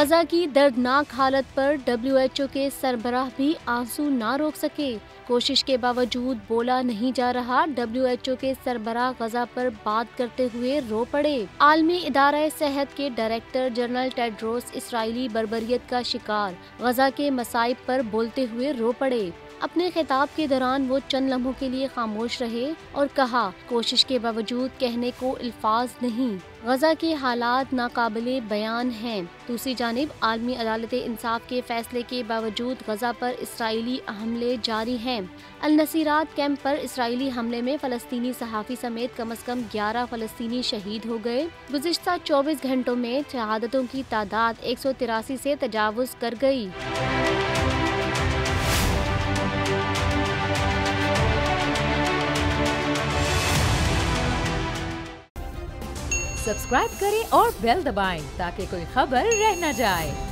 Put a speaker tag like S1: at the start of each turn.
S1: गजा की दर्दनाक हालत पर WHO के सरबराह भी आंसू ना रोक सके। कोशिश के बावजूद बोला नहीं जा रहा। WHO के सरबराह गजा पर बात करते हुए रो पड़े। आलमी इदारा सेहत के डायरेक्टर जनरल टेड्रोस इसराइली बर्बरियत का शिकार गजा के मसाइब पर बोलते हुए रो पड़े। अपने खिताब के दौरान वो चंद लम्हों के लिए खामोश रहे और कहा, कोशिश के बावजूद कहने को अल्फाज नहीं। गजा के हालात नाकाबिले बयान हैं। दूसरी जानिब आलमी अदालत इंसाफ के फैसले के बावजूद गजा पर इसराइली हमले जारी हैं। अल-नसीरात कैंप पर इसराइली हमले में फलस्तीनी सहाफ़ी समेत कम से कम 11 फलस्तीनी शहीद हो गए। गुज़िश्ता 24 घंटों में शहादतों की तादाद 183 से तजावुज़ कर गई।
S2: सब्सक्राइब करें और बेल दबाएं ताकि कोई खबर रह न जाए।